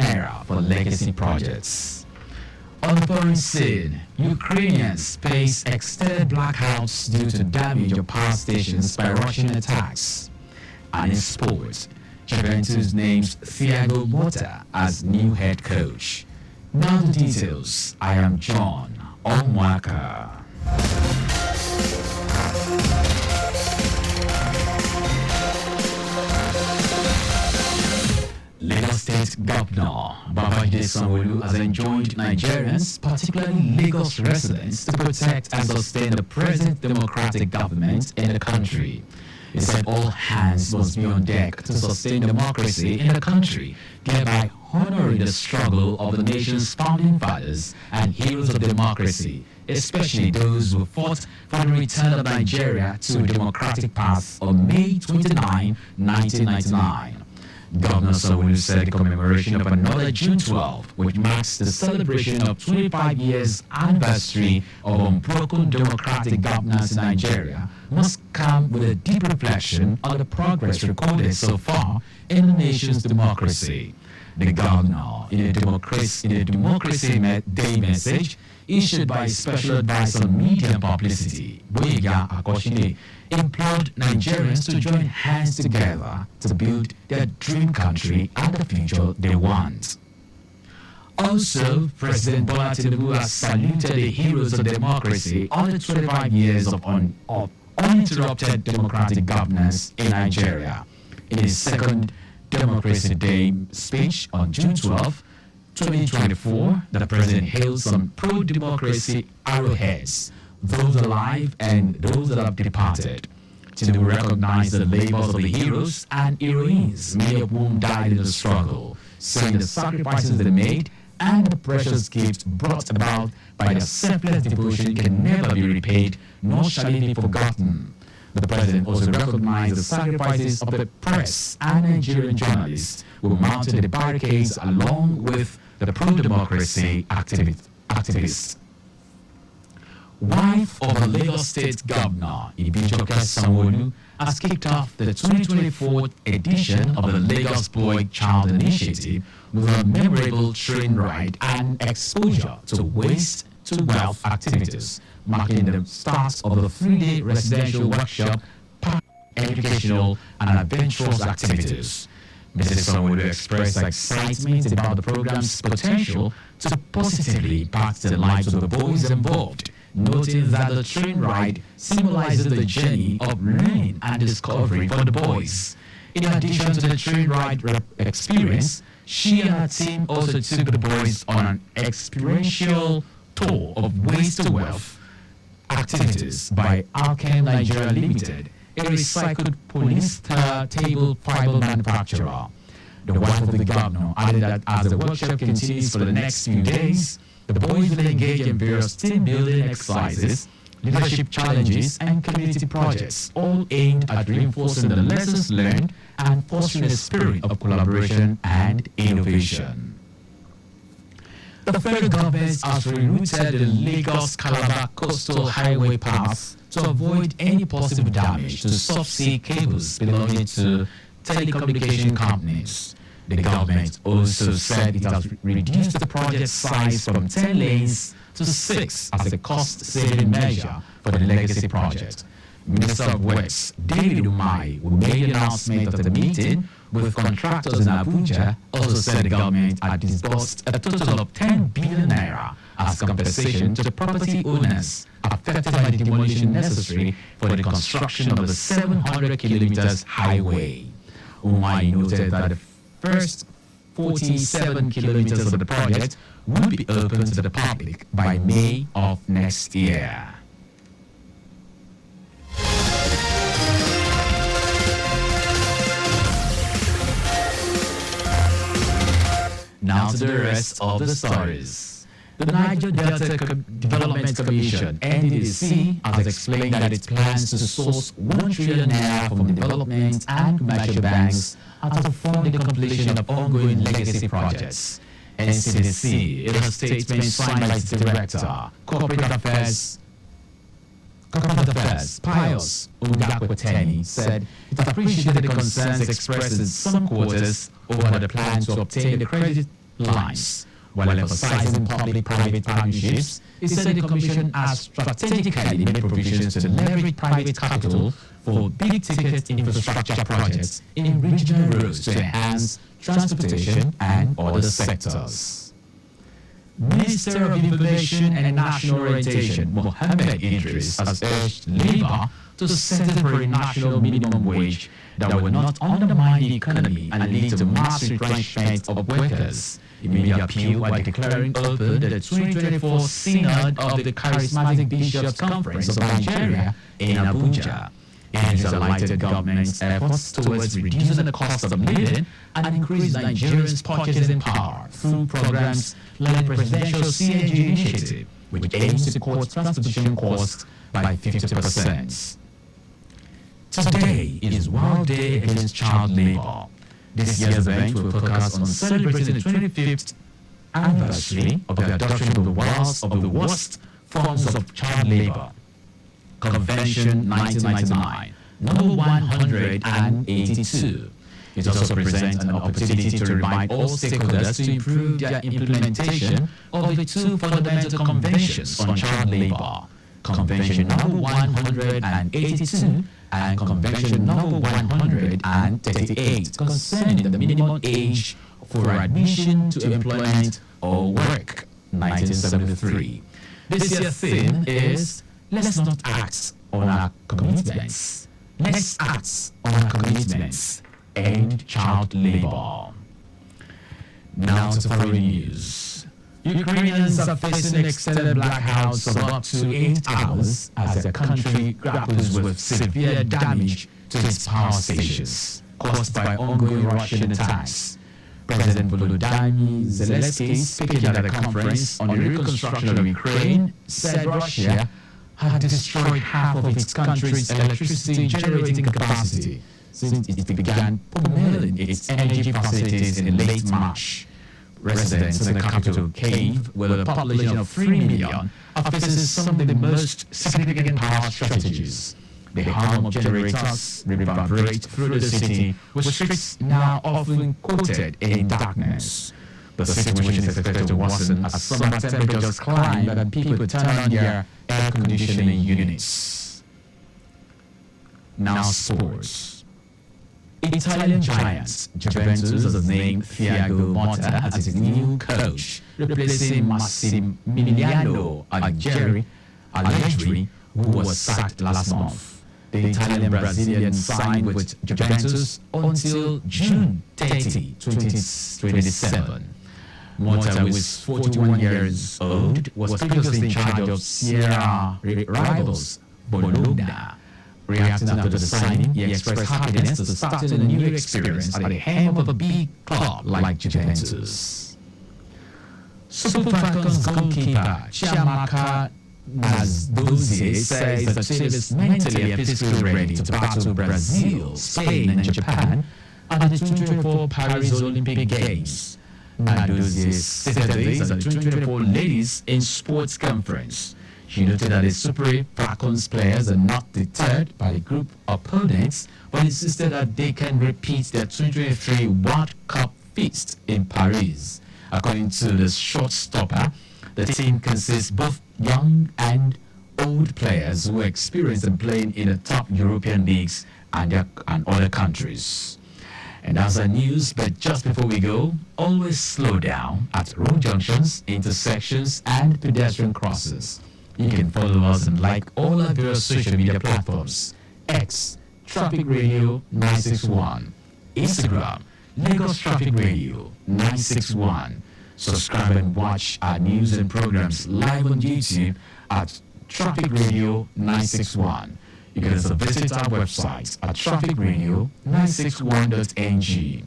naira for legacy projects. On the foreign scene, Ukrainians face extended blackouts due to damage of power stations by Russian attacks. And in sports, Juventus names Thiago Motta as new head coach. Now the details. I am John Omoaka. Lagos State Governor Babajide Sanwo-Olu has enjoined Nigerians, particularly Lagos residents, to protect and sustain the present democratic government in the country. He said all hands must be on deck to sustain democracy in the country, thereby honoring the struggle of the nation's founding fathers and heroes of democracy, especially those who fought for the return of Nigeria to a democratic path on May 29, 1999. Governor Sanwo-Olu said the commemoration of another June 12, which marks the celebration of 25 years anniversary of unbroken democratic governance in Nigeria, must come with a deep reflection on the progress recorded so far in the nation's democracy. The governor, in a Democracy Day message issued by Special Advisor on Media and Publicity, Boyega Akoshide, implored Nigerians to join hands together to build their dream country and the future they want. Also, President Bola Tinubu has saluted the heroes of democracy on the 25 years of uninterrupted democratic governance in Nigeria. In his second Democracy Day speech on June 12, 2024, the president hailed some pro-democracy arrowheads, those alive and those that have departed. Tinubu recognized the labors of the heroes and heroines, many of whom died in the struggle, saying the sacrifices they made and the precious gifts brought about by their selfless devotion can never be repaid, nor shall it be forgotten. The president also recognized the sacrifices of the press and Nigerian journalists who mounted the barricades along with the pro-democracy activists. Wife of a Lagos State Governor, Ibijoke Sanwo-Olu, has kicked off the 2024 edition of the Lagos Boy Child Initiative with a memorable train ride and exposure to waste to wealth activities, marking the start of the 3-day residential workshop, educational and adventurous activities. Mrs. Sanwo-Olu expressed excitement about the program's potential to positively impact the lives of the boys involved, noting that the train ride symbolizes the journey of learning and discovery for the boys. In addition to the train ride experience, she and her team also took the boys on an experiential tour of waste to wealth activities by Alchem Nigeria Limited, a recycled polyester table fiber manufacturer. The wife of the governor added that as the workshop continues for the next few days, the boys will engage in various team building exercises, leadership challenges, and community projects, all aimed at reinforcing the lessons learned and fostering a spirit of collaboration and innovation. The federal government has rerouted the Lagos-Calabar coastal highway path to avoid any possible damage to subsea cables belonging to telecommunication companies. The government also said it has reduced the project size from 10 lanes to 6 as a cost-saving measure for the legacy project. Minister of Works David Umahi, who made the announcement at the meeting with contractors in Abuja, also said the government had disbursed a total of 10 billion naira as compensation to the property owners affected by the demolition necessary for the construction of the 700 kilometers highway. Umahi noted that the first 47 kilometers of the project will be open to the public by May of next year. Now to the rest of the stories. The Niger Delta Development Commission, NDDC, has explained that it plans to source 1 trillion naira from development and commercial banks and to fund the completion of ongoing legacy projects. NCDC, in a statement signed by its director, Corporate Affairs, Pius Ungakweteni, said it appreciated the concerns expressed in some quarters over the plan to obtain the credit lines. While emphasizing public-private partnerships, it said the Commission has strategically made provisions to leverage private capital for big-ticket infrastructure projects in regional roads to enhance transportation and other sectors. Minister of Information and National Orientation, Mohammed Idris, has urged Labour to settle for a national minimum wage that will not undermine the economy and lead to mass retrenchment of workers. It made the appeal by declaring open the 2024 Synod of the Charismatic Bishops' Conference of Nigeria in Abuja. It highlighted the government's efforts towards reducing the cost of living and increase Nigerians' purchasing power through programs like the Presidential CNG Initiative, which aims to cut transportation costs by 50%. Today is World Day Against Child Labor. This year's event will focus on celebrating the 25th anniversary of the adoption of the worst forms of child labor. Convention 1999, number 182. It also presents an opportunity to remind all stakeholders to improve their implementation of the two fundamental conventions on child labor, Convention number 182 and Convention number 138 concerning the minimum age for admission to employment or work, 1973. This year's theme is Let's not act on our commitments. Let's act on our commitments. End child labor. Now to foreign news. Ukrainians are facing extended blackouts of up to 8 hours as their country grapples with severe damage to its power stations caused by ongoing Russian attacks. President Volodymyr Zelensky, speaking at a conference on the reconstruction of Ukraine, said Russia had destroyed half of its country's electricity generating capacity since it began pummeling its energy facilities in late March. Residents in the capital, Kyiv, with a population of 3 million, are facing some of the most significant power strategies. The hum of generators reverberate through the city, with streets now often coated in darkness. The situation is expected to worsen as summer temperatures climb and people turn on their air conditioning units. Now sports. Italian giants Juventus has named Thiago Motta as its new coach, replacing Massimiliano Allegri, who was sacked last month. The Italian Brazilian signed with Juventus until June 30, 2027. Motta, who is 41 years old, was previously in charge of Sierra rivals Bologna. Reacting after the signing, he expressed happiness to starting a new experience at the helm of a big club like Juventus. Super Falcons goalkeeper Chiamaka Nzdozie says the team is mentally and physically ready to battle Brazil, Spain and Japan at the 2024 Paris Olympic Games. Nzdozie stated this at the 2024 Ladies in Sports Conference. She noted that the Super Falcons players are not deterred by the group opponents, but insisted that they can repeat their 2023 World Cup feast in Paris. According to the shortstopper, the team consists both young and old players who are experienced in playing in the top European leagues and other countries. And that's our news, but just before we go, always slow down at road junctions, intersections, and pedestrian crosses. You can follow us and like all our various social media platforms. X, Traffic Radio 961. Instagram, Lagos Traffic Radio 961. Subscribe and watch our news and programs live on YouTube at Traffic Radio 961. You can also visit our website at trafficradio961.ng.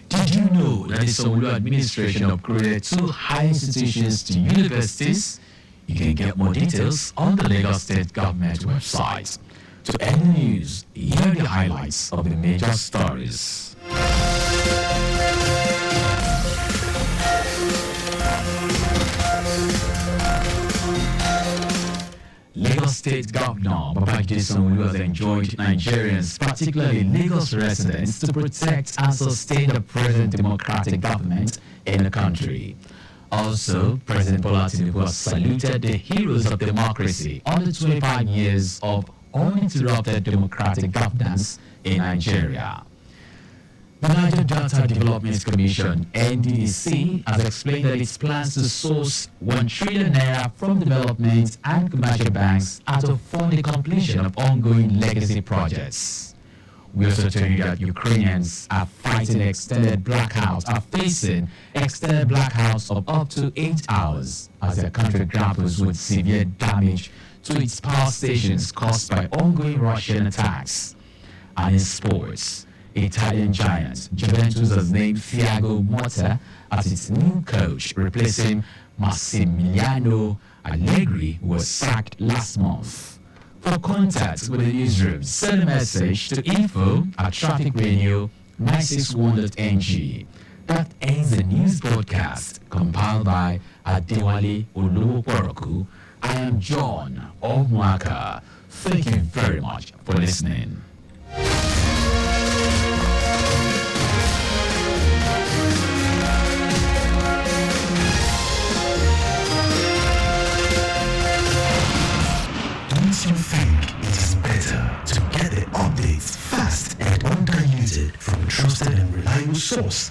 Did you know that the Solu administration upgraded 2 higher institutions to universities? You can get more details on the Lagos State Government website. To end the news, here are the highlights of the major stories. Lagos State Governor Babajide Sanwo-Olu has enjoined Nigerians, particularly Lagos residents, to protect and sustain the present democratic government in the country. Also, President Bola Tinubu has saluted the heroes of democracy on the 25 years of uninterrupted democratic governance in Nigeria. The Niger Data Development Commission (NDDC) has explained that it plans to source 1 trillion naira from development and commercial banks out to fund the completion of ongoing legacy projects. We also tell you that Ukrainians are facing extended blackouts of up to 8 hours as their country grapples with severe damage to its power stations caused by ongoing Russian attacks. And in sports, Italian giant Juventus has named Thiago Motta as its new coach, replacing Massimiliano Allegri, who was sacked last month. For contact with the newsroom, send a message to info@trafficradio961.ng. That ends the news broadcast compiled by Adewale Olowokworoku. I am John Omoaka. Thank you very much for listening. Don't you think it is better to get the updates fast and undiluted from a trusted and reliable source